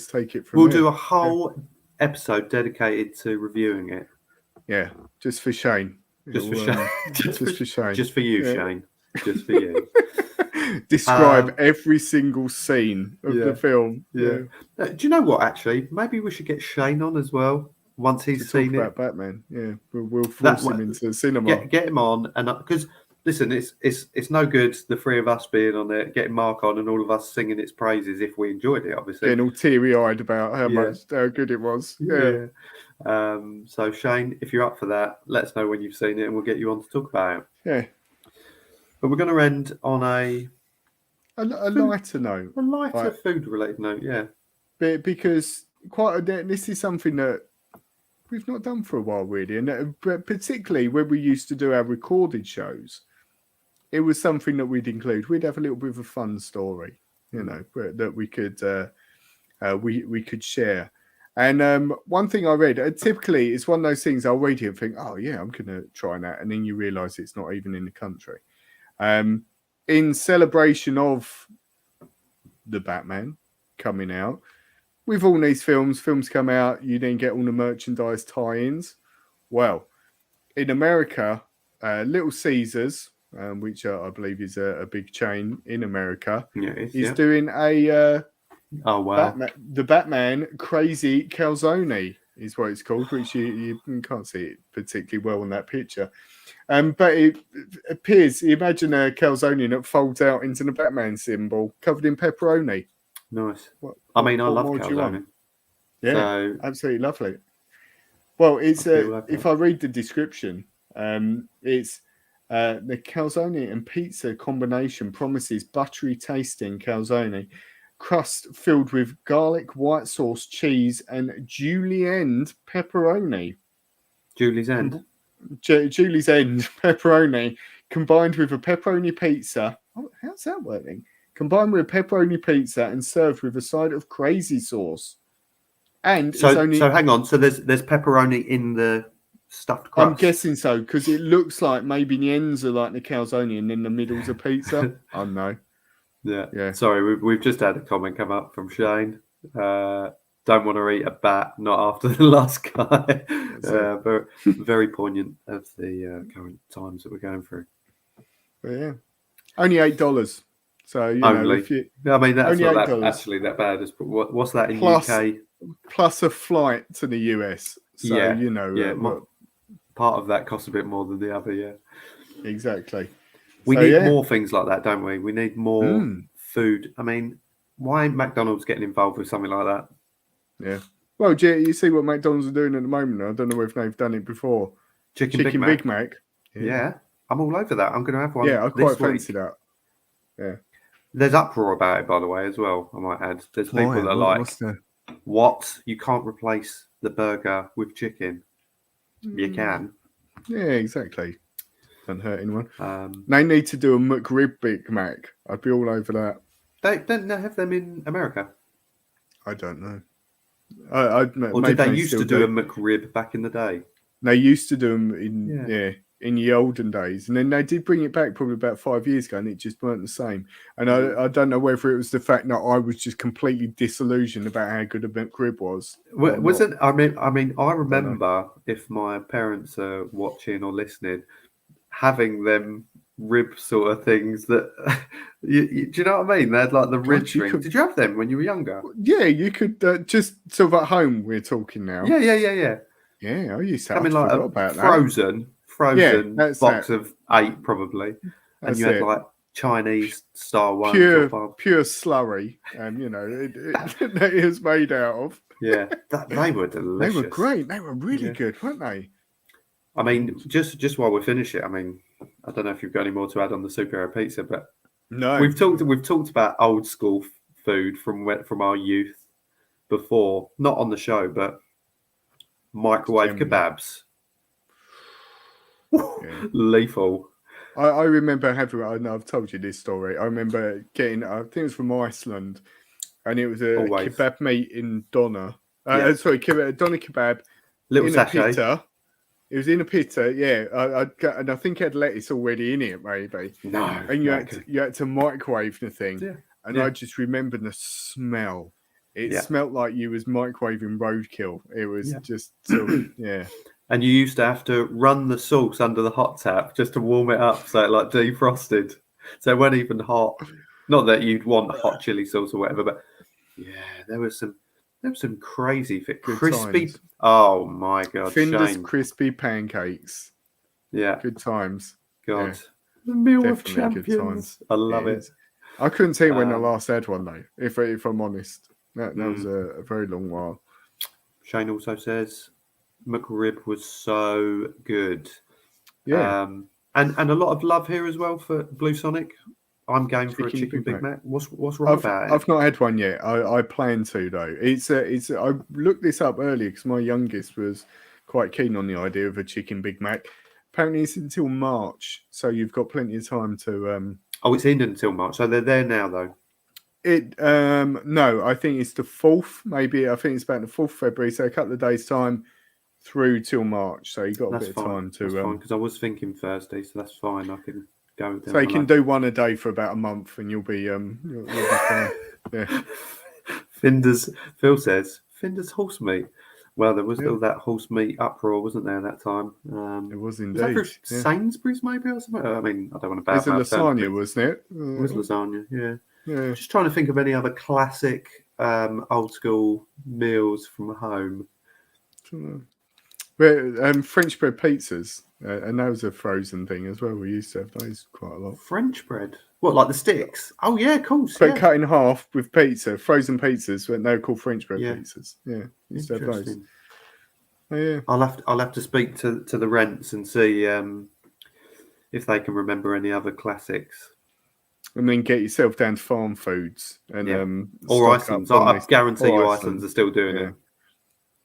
take it from. We'll do a whole episode dedicated to reviewing it. Yeah, just for Shane. Just for Shane. Just for Shane. Just for you, Shane. Just for you. Describe every single scene of the film. Yeah. Do you know what? Actually, maybe we should get Shane on as well once he's seen it. About Batman. Yeah, we'll force him into the cinema. Get him on, and because listen, it's no good the three of us being on it, getting Mark on, and all of us singing its praises if we enjoyed it. Obviously, getting all teary-eyed about how good it was. Yeah. So Shane, if you're up for that, let us know when you've seen it, and we'll get you on to talk about it. Yeah. But we're going to end on a lighter note, a lighter food-related note. Yeah. Because this is something that we've not done for a while, really, and particularly when we used to do our recorded shows, it was something that we'd include. We'd have a little bit of a fun story, that we could share. And one thing I read, typically it's one of those things I'll read it and think, oh yeah, I'm going to try that, and then you realise it's not even in the country. In celebration of the Batman coming out, with all these films come out, you then get all the merchandise tie-ins. Well, in America, Little Caesars, which I believe is a big chain in America, is doing a the Batman Crazy Calzone is what it's called, which you can't see it particularly well in that picture. But it appears, imagine a calzone that folds out into the Batman symbol, covered in pepperoni. Nice. I love calzone. Yeah, so, absolutely lovely. Well, it's if I read the description, it's the calzone and pizza combination promises buttery tasting calzone, crust filled with garlic, white sauce, cheese, and julienne pepperoni. Julie's End. Julie's End pepperoni combined with a pepperoni pizza. Oh, how's that working? Combined with a pepperoni pizza and served with a side of crazy sauce. And so hang on. So there's pepperoni in the stuffed crust. I'm guessing so because it looks like maybe the ends are like the calzone and then the middle's a pizza. I don't know. Yeah. Sorry, we've just had a comment come up from Shane. Don't want to eat a bat, not after the last guy. But very poignant of the current times that we're going through. But yeah, only $8. So that's not actually that bad. What's that in UK? Plus a flight to the US. So part of that costs a bit more than the other. Yeah, exactly. We need more things like that, don't we? We need more food. Why ain't McDonald's getting involved with something like that? Yeah. Well, you see what McDonald's are doing at the moment. I don't know if they've done it before. Chicken Big Mac. Yeah, I'm all over that. I'm going to have one. Yeah, I quite fancy that. Yeah. There's uproar about it, by the way, as well. I might add. There's people that are like, what? You can't replace the burger with chicken. You can. Yeah, exactly. Don't hurt anyone. They need to do a McRib Big Mac. I'd be all over that. Don't they have them in America? I don't know. Or did they used to do a McRib back in the day? They used to do them in in the olden days, and then they did bring it back probably about 5 years ago, and it just weren't the same. And I don't know whether it was the fact that I was just completely disillusioned about how good a McRib was. Wasn't I mean I remember, if my parents are watching or listening, having them rib sort of things that do you know what I mean? They had like the rib rings. Did you have them when you were younger? Yeah, you could just sort of at home. We're talking now. Yeah. Yeah, I used to have like about frozen box of 8 probably, and you had like Chinese style ones, pure slurry, and you know it was made out of. Yeah, they were delicious. They were great. They were really good, weren't they? I mean, just while we finish it, I mean, I don't know if you've got any more to add on the superhero pizza, but no, we've talked about old school food from our youth before, not on the show, but microwave kebabs. Lethal. I remember having. I know I've told you this story. I remember getting. I think it was from Iceland, and it was a kebab meat in doner. Sorry, doner kebab. Little in sachet. A pita. It was in a pita, yeah. And I think it had lettuce already in it, maybe. No. And you had to microwave the thing. Yeah. And I just remember the smell. It smelled like you was microwaving roadkill. It was just sort of, And you used to have to run the sauce under the hot tap just to warm it up so it like defrosted. So it wasn't even hot. Not that you'd want hot chili sauce or whatever, but there was some crazy crispy. Times. Oh my god! Finder's crispy pancakes. Yeah, good times. God, the meal of champions. I love it. I couldn't tell you when I last had one though. If I'm honest, that was a very long while. Shane also says McRib was so good. Yeah, and a lot of love here as well for Blue Sonic. I'm going for a chicken Big Mac. What's wrong about it? I've not had one yet. I plan to though. It's I looked this up earlier because my youngest was quite keen on the idea of a chicken Big Mac. Apparently it's until March, so you've got plenty of time to. Oh, it's in until March, so they're there now though. No, I think it's the 4th. Maybe I think it's about the 4th February. So a couple of days time through till March. So you got a bit of time to. That's fine because I was thinking Thursday, so that's fine. I can. So you can do one a day for about a month, and you'll be you'll be fine. Yeah. Phil says Finder's horse meat. Well, there was still that horse meat uproar, wasn't there, at that time? It was indeed. Was that for Sainsbury's maybe or something? I mean, I don't want to badmouth. It was lasagna, wasn't it? It was lasagna. Yeah. Just trying to think of any other classic old school meals from home. French bread pizzas. And that was a frozen thing as well. We used to have those quite a lot. French bread? What, like the sticks? Oh, yeah, of course. But cut in half with pizza, frozen pizzas, when they were called French bread pizzas. Yeah, used to have those. Oh, yeah. I'll have to speak to the Rents and see if they can remember any other classics. And then get yourself down to Farm Foods and or Iceland's. I guarantee you Iceland's are still doing it.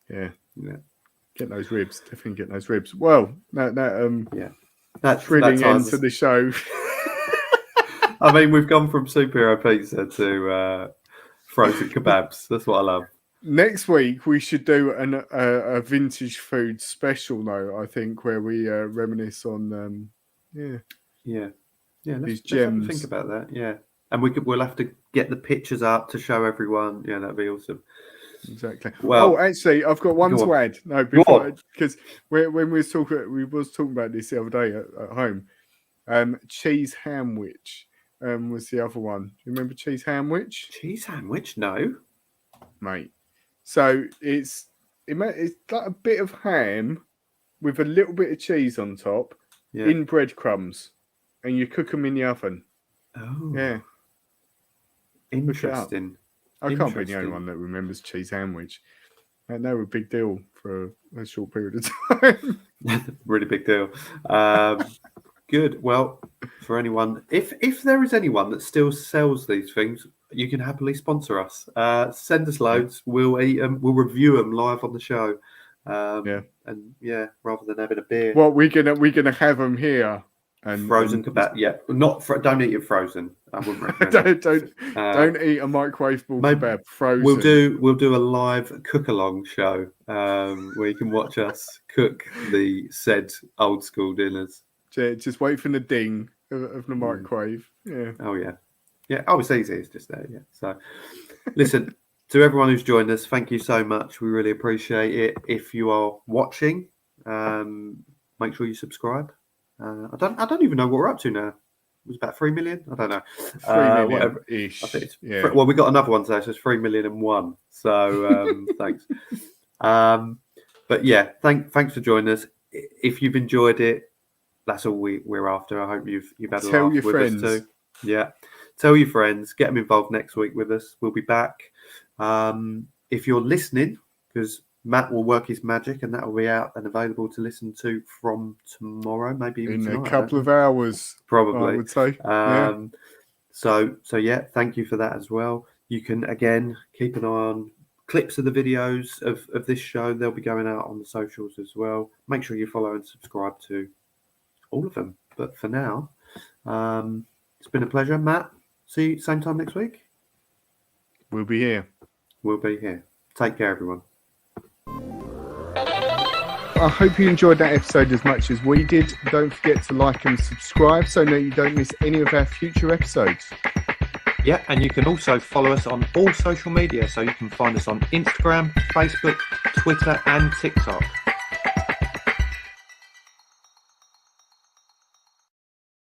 Yeah. Get those ribs. Definitely get those ribs. Well, that's really ends to the show. I mean, we've gone from superhero pizza to frozen kebabs. That's what I love. Next week we should do a vintage food special, though. I think where we reminisce on Let's gems. Think about that. Yeah, and we'll have to get the pictures up to show everyone. Yeah, that'd be awesome. Exactly. Well, actually, I've got one to add. No, before because when we was talking about this the other day at home. Cheese hamwich was the other one. Do you remember cheese hamwich? Cheese hamwich? No, mate. So it's like a bit of ham with a little bit of cheese on top in breadcrumbs, and you cook them in the oven. Oh, yeah. Interesting. I can't be the only one that remembers cheese sandwich. And they were a big deal for a short period of time. Really big deal. Good. Well, for anyone, if there is anyone that still sells these things, you can happily sponsor us. Send us loads. We'll eat them. We'll review them live on the show. And rather than having a beer. Well, we're gonna have them here And frozen kebab, yeah. Don't eat it frozen. I wouldn't recommend don't eat a microwavable kebab frozen. We'll do a live cook along show where you can watch us cook the said old school dinners. Just wait for the ding of the microwave. Yeah. Oh yeah. Oh, it's easy. It's just there. Yeah. So, listen, to everyone who's joined us, thank you so much. We really appreciate it. If you are watching, make sure you subscribe. I don't even know what we're up to now. It was about 3 million. I don't know. 3 million ish. I think it's well, we got another one today, so it's 3,000,001. So thanks. But yeah, thanks for joining us. If you've enjoyed it, that's all we're after. I hope you've had a laugh with us too. Yeah. Tell your friends, get them involved next week with us. We'll be back. If you're listening, because Matt will work his magic and that will be out and available to listen to from tomorrow, maybe even tonight, a couple of hours, probably. I would say. So yeah, thank you for that as well. You can again keep an eye on clips of the videos of this show. They'll be going out on the socials as well. Make sure you follow and subscribe to all of them. But for now, it's been a pleasure, Matt. See you same time next week. We'll be here. Take care, everyone. I hope you enjoyed that episode as much as we did. Don't forget to like and subscribe so that you don't miss any of our future episodes. Yeah, and you can also follow us on all social media. So you can find us on Instagram, Facebook, Twitter, and TikTok.